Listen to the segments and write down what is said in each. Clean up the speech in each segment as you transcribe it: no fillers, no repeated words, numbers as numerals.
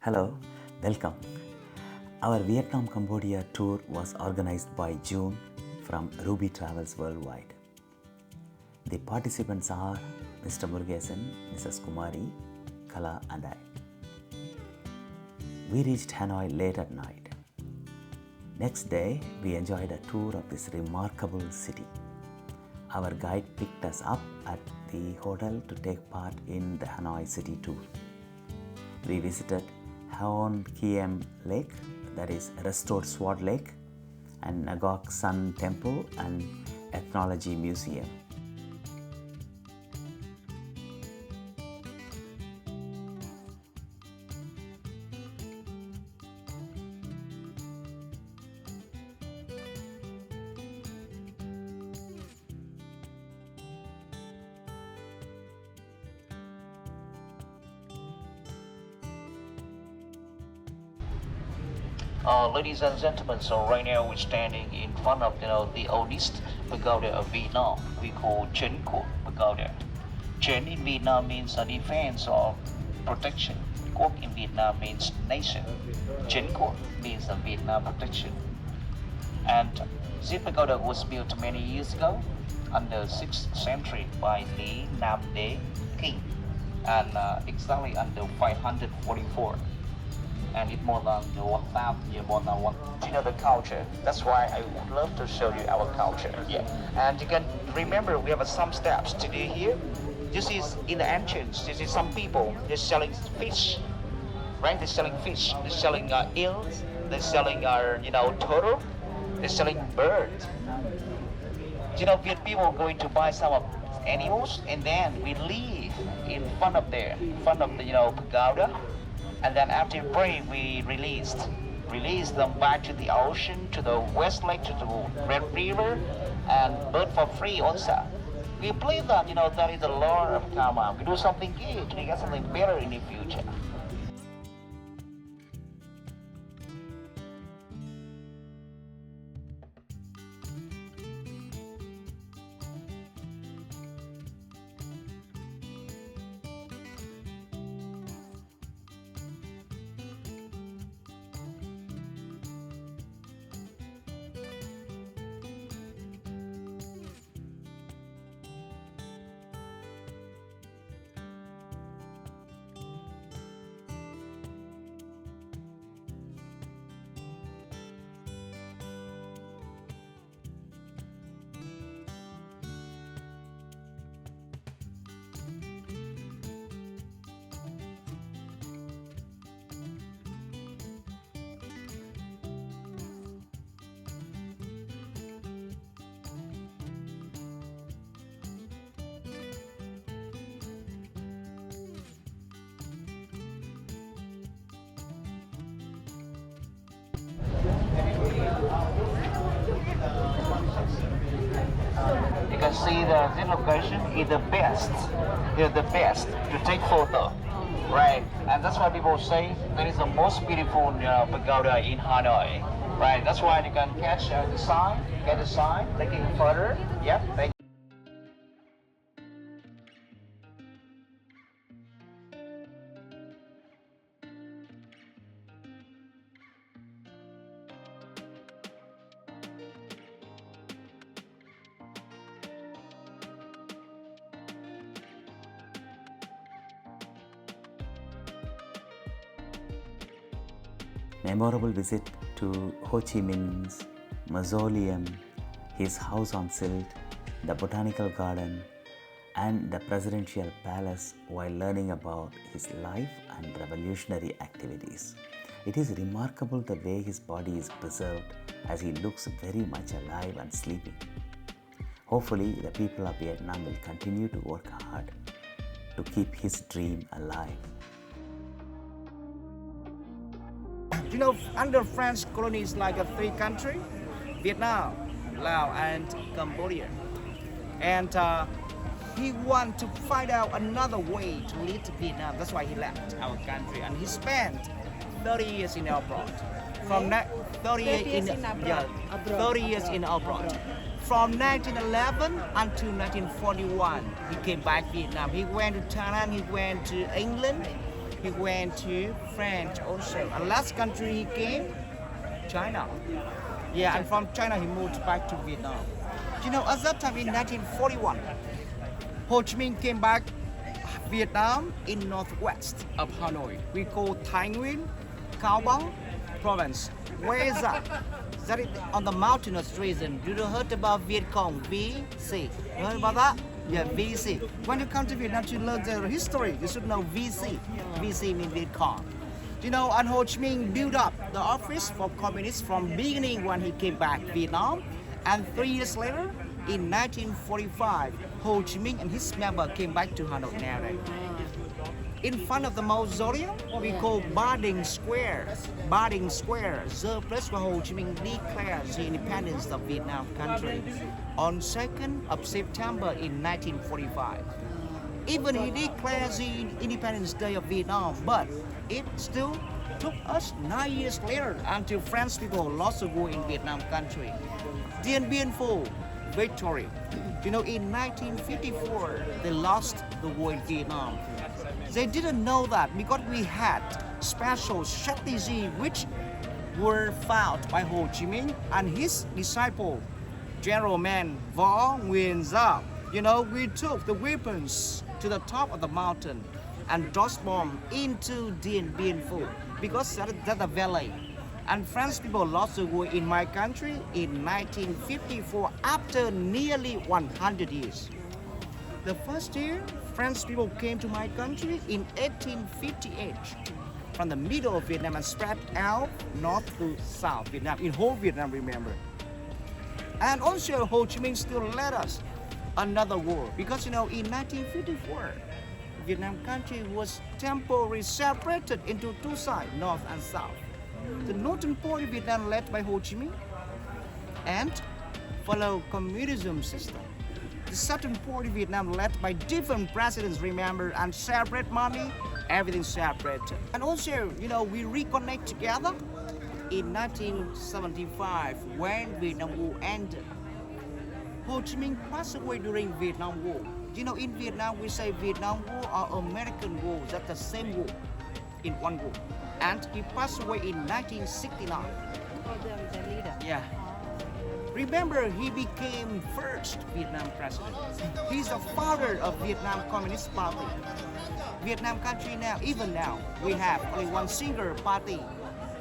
Hello, welcome. Our Vietnam Cambodia tour was organized by June from Ruby Travels Worldwide. The participants are Mr. Murugesan, Mrs. Kumari, Kala, and I. We reached Hanoi late at night. Next day, we enjoyed a tour of this remarkable city. Our guide picked us up at the hotel to take part in the Hanoi city tour. We visited Haon Kiem Lake, that is Restored Sword Lake, and Ngok Sun Temple and Ethnology Museum. Ladies and gentlemen, so right now we're standing in front of the oldest pagoda of Vietnam. We call Chen Pagoda. Chen in Vietnam means a defense or protection. Quoc in Vietnam means nation. Chen means a Vietnam protection. And this pagoda was built many years ago, under 6th century by Lý Nam Đế king, and exactly under 544. And it's more than 1,000 years, more than one. You know the culture. That's why I would love to show you our culture. Yeah. And you can remember we have some steps to do here. This is in the entrance. This is some people. They're selling fish, right? They're selling fish. They're selling eels. They're selling turtle. They're selling birds. Viet people going to buy some of animals, and then we leave in front of the pagoda. And then after pray, we release them back to the ocean, to the West Lake, to the Red River, and bird for free also. We believe that, that is the law of karma. We do something good, we get something better in the future. You can see that this location is the best. They're the best to take photo, right? And that's why people say that is the most beautiful pagoda in Hanoi, right? That's why you can catch the sign, get the sign, taking photo. Yep. Memorable visit to Ho Chi Minh's mausoleum, his house on silt, the botanical garden, and the presidential palace while learning about his life and revolutionary activities. It is remarkable the way his body is preserved as he looks very much alive and sleeping. Hopefully, the people of Vietnam will continue to work hard to keep his dream alive. Under French colonies like three countries, Vietnam, Laos, and Cambodia. And he wanted to find out another way to lead Vietnam. That's why he left our country. And he spent 30 years in abroad. From 30 years in abroad. From 1911 until 1941, he came back to Vietnam. He went to Thailand, he went to England, He went to France also. And last country he came, China. Yeah, and from China he moved back to Vietnam. You know, at that time in 1941, Ho Chi Minh came back Vietnam in northwest of Hanoi. We call Thái Nguyên, Cao Bang province. Where is that? That is on the mountainous region. You heard about Viet Cong, VC? You heard about that? Yeah, VC. When you come to Vietnam to learn their history, you should know VC. VC means Viet Cong. You know, and Ho Chi Minh built up the office for communists from beginning when he came back Vietnam, and 3 years later, in 1945, Ho Chi Minh and his member came back to Hanoi nowadays. In front of the mausoleum, we call Ba Đình Square. Ba Đình Square, the place where Ho Chi Minh declared the independence of Vietnam country on 2nd of September in 1945. Even he declared the Independence Day of Vietnam, but it still took us 9 years later until French people lost the war in Vietnam country. Dien Bien Phu, victory. You know, in 1954, they lost the war in Vietnam. They didn't know that because we had special strategy which were found by Ho Chi Minh and his disciple, General Man Võ Nguyên Giáp. You know, we took the weapons to the top of the mountain and dropped bomb into Dien Bien Phu because that's a valley. And French people lost the war in my country in 1954 after nearly 100 years. The first year, French people came to my country in 1858 from the middle of Vietnam and spread out north to south Vietnam, in whole Vietnam, remember. And also Ho Chi Minh still led us another war because, you know, in 1954, Vietnam country was temporarily separated into two sides, north and south. The northern part of Vietnam led by Ho Chi Minh and follow communism system. The southern part of Vietnam led by different presidents, remember, and separate money, everything separate. And also, you know, we reconnect together in 1975 when Vietnam War ended. Ho Chi Minh passed away during Vietnam War. You know, in Vietnam we say Vietnam War or American War, that's the same war in one war. And he passed away in 1969. The leader. Yeah. Remember, he became first Vietnam president. He's the father of Vietnam Communist Party. Vietnam country now, even now, we have only one single party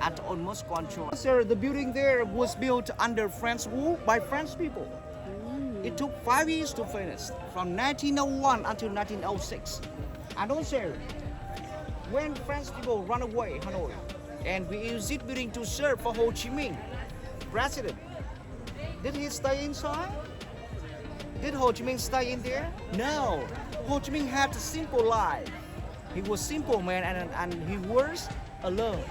and almost control. Sir, the building there was built under French rule by French people. It took 5 years to finish, from 1901 until 1906. And also, when French people run away Hanoi, and we used this building to serve for Ho Chi Minh, president, did he stay inside? Did Ho Chi Minh stay in there? No. Ho Chi Minh had a simple life. He was a simple man and he was alone.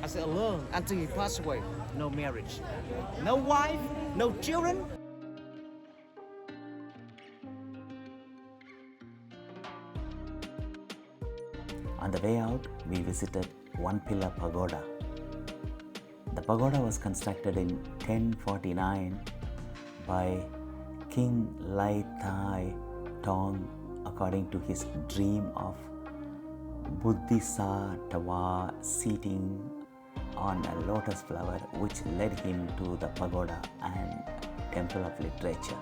I said alone until he passed away. No marriage, no wife, no children. On the way out, we visited One Pillar Pagoda. The pagoda was constructed in 1049 by King Lai Thai Tong according to his dream of Bodhisattva sitting on a lotus flower, which led him to the pagoda and temple of literature.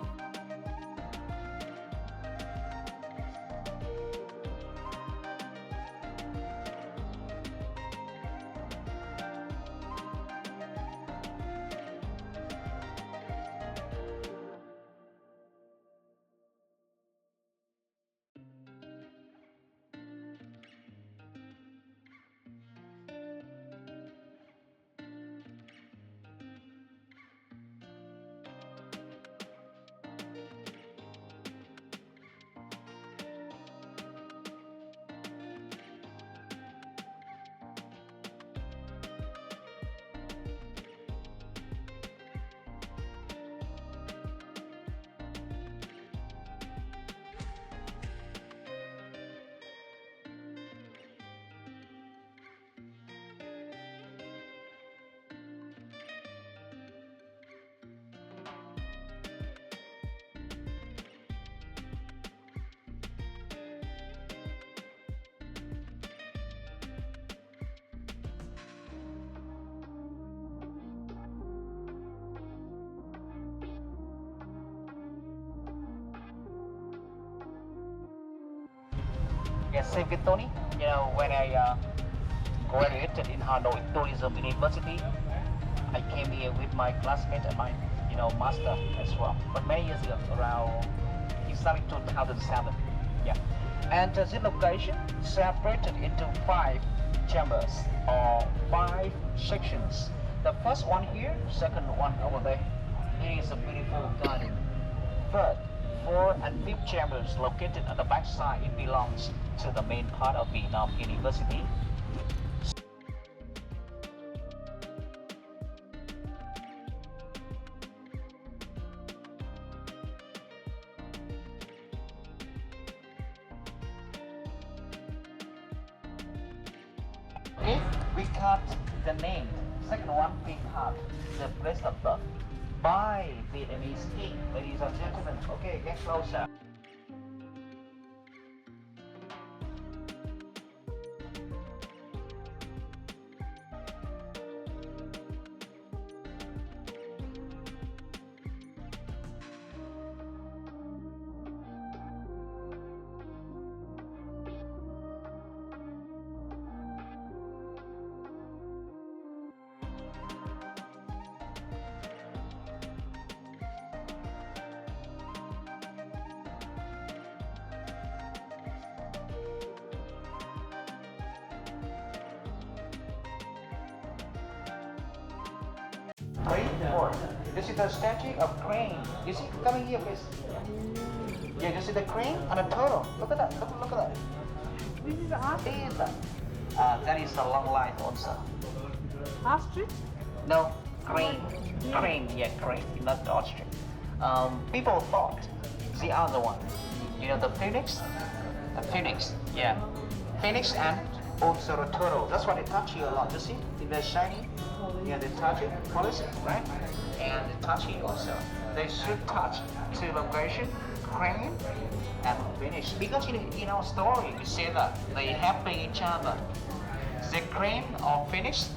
Yeah, same with Tony. When I graduated in Hanoi Tourism University, I came here with my classmate and my, master as well. But many years ago, around, it started 2007. Yeah. And this location separated into 5 chambers or 5 sections. The first one here, second one over there. Here is a beautiful garden. Third, fourth, and fifth chambers located at the back side. It belongs to the main part of Vietnam University. Okay, we cut the name. Second one, we cut the place of birth by Vietnamese king. Ladies and gentlemen, okay, get closer. Three, four. This is the statue of crane. You see, coming here, please. Yeah, you see the crane and a turtle. Look at that. Look at that. This is Is that? That is a long line also. ostrich. No, crane. Crane, yeah, crane, not the ostrich. People thought the other one. The phoenix? The phoenix, yeah. Phoenix and also the turtle. That's why they touch you a lot. You see? In the shiny, yeah, they touch it, polish it, right? And they touch you also. They should touch two location, crane and phoenix. Because in our story, we say that they helping each other. The crane or phoenix.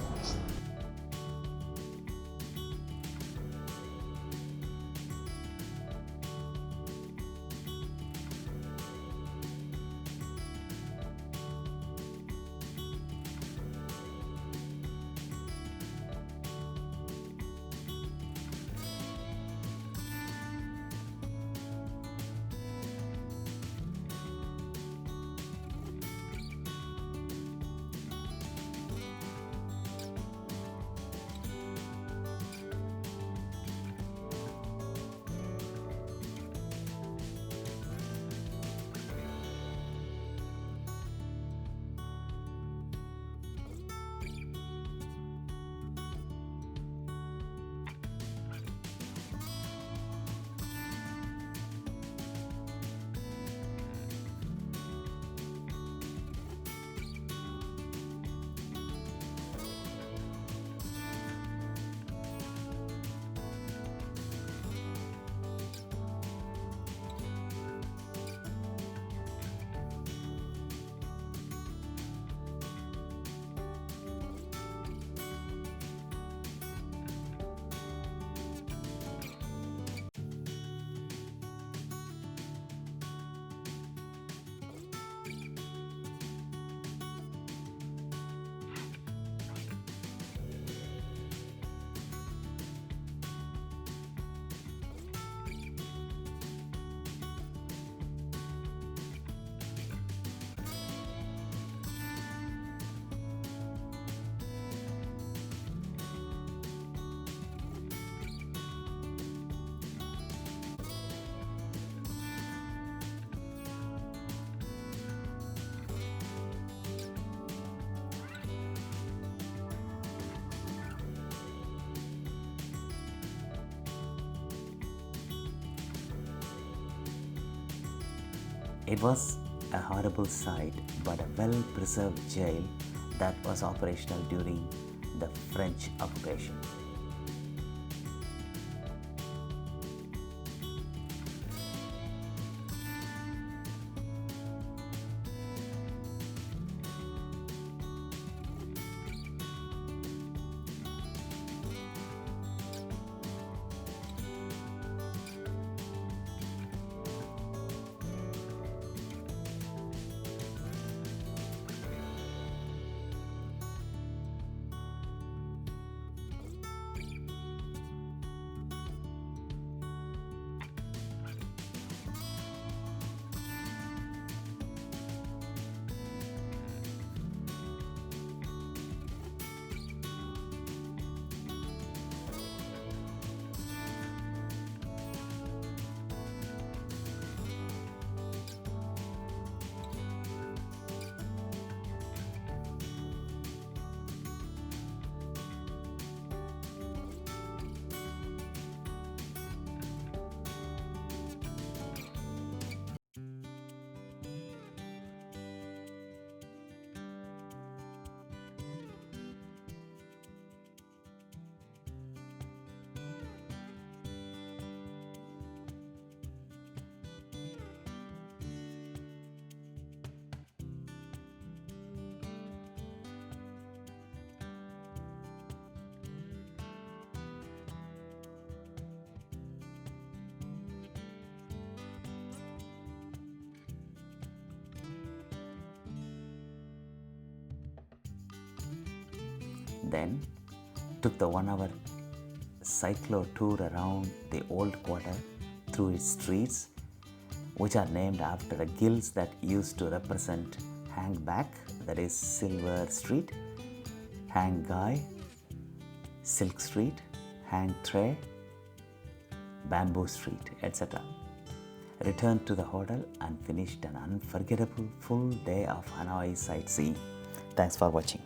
It was a horrible sight, but a well-preserved jail that was operational during the French occupation. Then took the 1 hour cyclo tour around the old quarter through its streets, which are named after the gills that used to represent Hang Back, that is Silver Street, Hang Gai, Silk Street, Hang Tre, Bamboo Street, etc. Returned to the hotel and finished an unforgettable full day of Hanoi sightseeing. Thanks for watching.